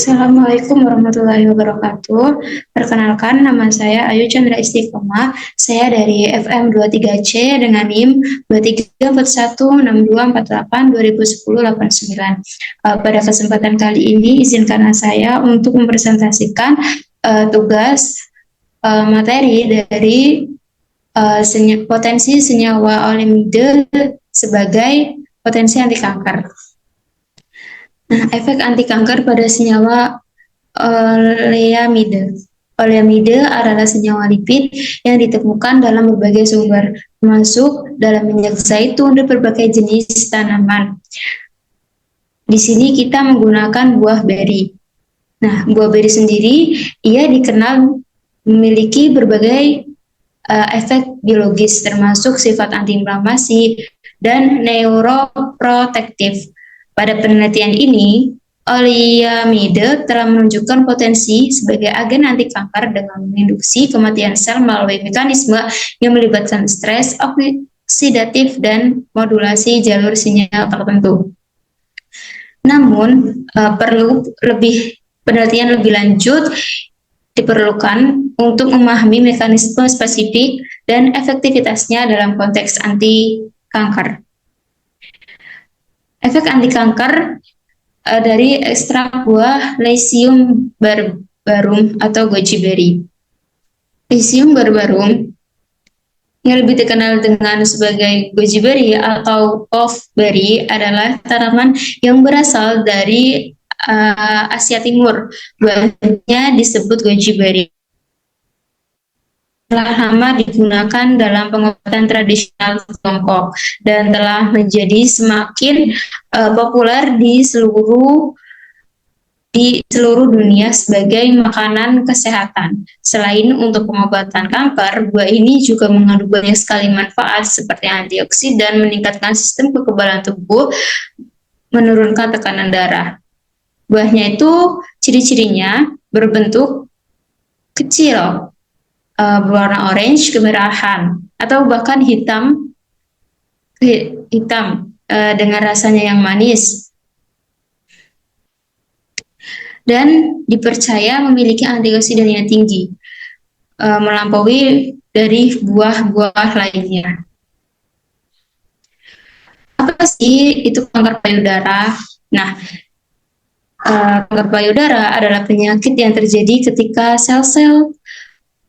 Assalamualaikum warahmatullahi wabarakatuh. Perkenalkan, nama saya Ayu Chandra Istiqomah. Saya dari FM 23C dengan NIM 23416248 2010 89. Pada kesempatan kali ini, izinkan saya untuk mempresentasikan tugas materi dari potensi senyawa olimide sebagai potensi anti kanker. Nah, efek anti kanker pada senyawa oleamide. Oleamide adalah senyawa lipid yang ditemukan dalam berbagai sumber, termasuk dalam minyak zaitun dan berbagai jenis tanaman. Di sini kita menggunakan buah beri. Nah, buah beri sendiri, ia dikenal memiliki berbagai efek biologis, termasuk sifat antiinflamasi dan neuroprotektif. Pada penelitian ini, oleamide telah menunjukkan potensi sebagai agen anti kanker dengan menginduksi kematian sel melalui mekanisme yang melibatkan stres oksidatif dan modulasi jalur sinyal tertentu. Namun, perlu penelitian lebih lanjut diperlukan untuk memahami mekanisme spesifik dan efektivitasnya dalam konteks anti kanker. Efek anti kanker dari ekstrak buah Lycium barbarum atau goji berry. Lycium barbarum yang lebih dikenal dengan sebagai goji berry atau puffberry adalah tanaman yang berasal dari Asia Timur. Buahnya disebut goji berry. Telah lama digunakan dalam pengobatan tradisional Tiongkok dan telah menjadi semakin populer di seluruh dunia sebagai makanan kesehatan. Selain untuk pengobatan kanker, buah ini juga mengandung banyak sekali manfaat seperti antioksidan, meningkatkan sistem kekebalan tubuh, menurunkan tekanan darah. Buahnya itu ciri-cirinya berbentuk kecil, berwarna orange kemerahan atau bahkan hitam dengan rasanya yang manis, dan dipercaya memiliki antioksidan yang tinggi melampaui dari buah-buah lainnya. Apa sih itu kanker payudara? Nah, kanker payudara adalah penyakit yang terjadi ketika sel-sel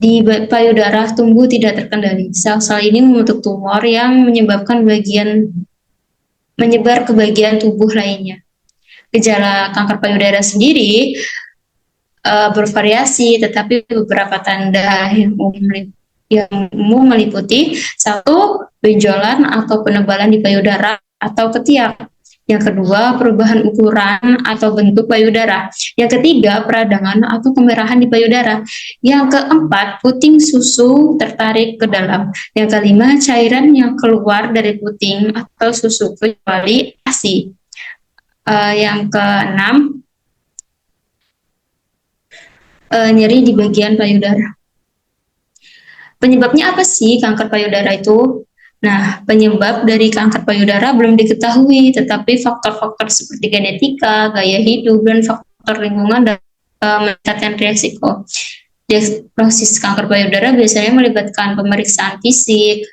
di payudara tumbuh tidak terkendali. Sel-sel ini membentuk tumor yang menyebar ke bagian tubuh lainnya. Gejala kanker payudara sendiri bervariasi, tetapi beberapa tanda yang umum meliputi: 1. Benjolan atau penebalan di payudara atau ketiak. Yang kedua, perubahan ukuran atau bentuk payudara. Yang ketiga, peradangan atau kemerahan di payudara. Yang keempat, puting susu tertarik ke dalam. Yang kelima, cairan yang keluar dari puting atau susu kecuali ASI. Yang keenam, nyeri di bagian payudara. Penyebabnya apa sih kanker payudara itu? Nah, penyebab dari kanker payudara belum diketahui, tetapi faktor-faktor seperti genetika, gaya hidup, dan faktor lingkungan dapat meningkatkan risiko. Diagnosis kanker payudara biasanya melibatkan pemeriksaan fisik,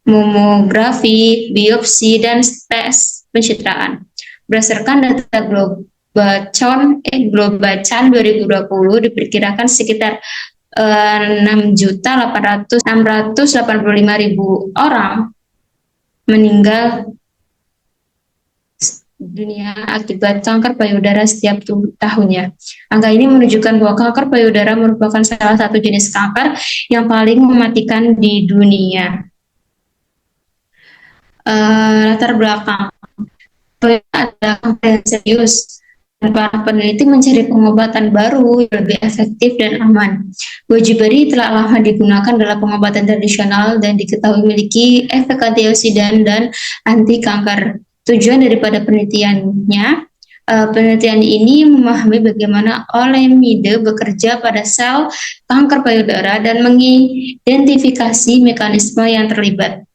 mamografi, biopsi, dan tes pencitraan. Berdasarkan data Globacan 2020 diperkirakan sekitar 6.685.000 orang meninggal dunia akibat kanker payudara setiap tahunnya. Angka ini menunjukkan bahwa kanker payudara merupakan salah satu jenis kanker yang paling mematikan di dunia. Latar belakang adalah kanker yang serius. Para peneliti mencari pengobatan baru yang lebih efektif dan aman. Goji berry telah lama digunakan dalam pengobatan tradisional dan diketahui memiliki efek antioksidan dan anti kanker. Tujuan daripada penelitiannya, penelitian ini memahami bagaimana oleamide bekerja pada sel kanker payudara dan mengidentifikasi mekanisme yang terlibat.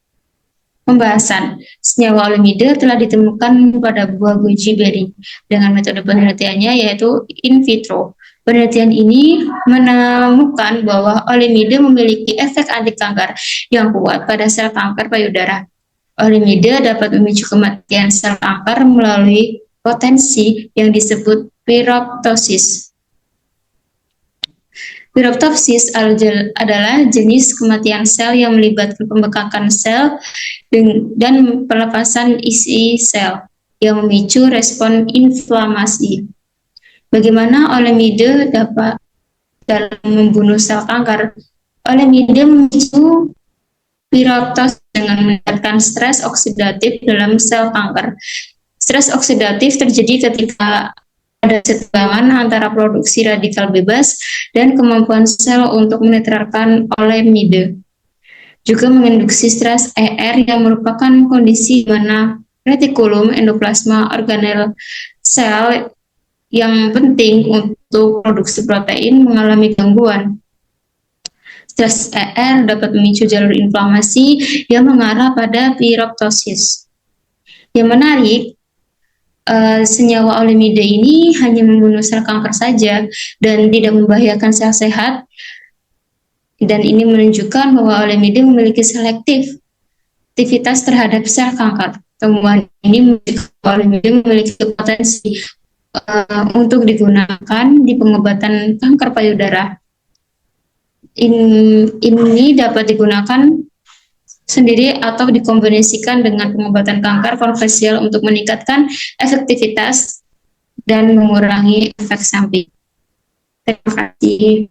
Pembahasan senyawa olimida telah ditemukan pada buah goji berry dengan metode penelitiannya yaitu in vitro. Penelitian ini menemukan bahwa olimida memiliki efek anti kanker yang kuat pada sel kanker payudara. Olimida dapat memicu kematian sel kanker melalui potensi yang disebut piroptosis. Piroptosis adalah jenis kematian sel yang melibatkan pembekakan sel dan pelepasan isi sel yang memicu respon inflamasi. Bagaimana olimida dapat dalam membunuh sel kanker? Olimida memicu piroptosis dengan meningkatkan stres oksidatif dalam sel kanker. Stres oksidatif terjadi ketika ada keseimbangan antara produksi radikal bebas dan kemampuan sel untuk menetralkan olimida. Juga menginduksi stres ER yang merupakan kondisi di mana retikulum endoplasma organel sel yang penting untuk produksi protein mengalami gangguan. Stres ER dapat memicu jalur inflamasi yang mengarah pada piroptosis. Yang menarik, senyawa olimida ini hanya membunuh sel kanker saja dan tidak membahayakan sel sehat. Dan ini menunjukkan bahwa olimida memiliki selektivitas terhadap sel kanker. Temuan ini menunjukkan bahwa olimida memiliki potensi untuk digunakan di pengobatan kanker payudara. Ini dapat digunakan sendiri atau dikombinasikan dengan pengobatan kanker konvensional untuk meningkatkan efektivitas dan mengurangi efek samping. Terima kasih.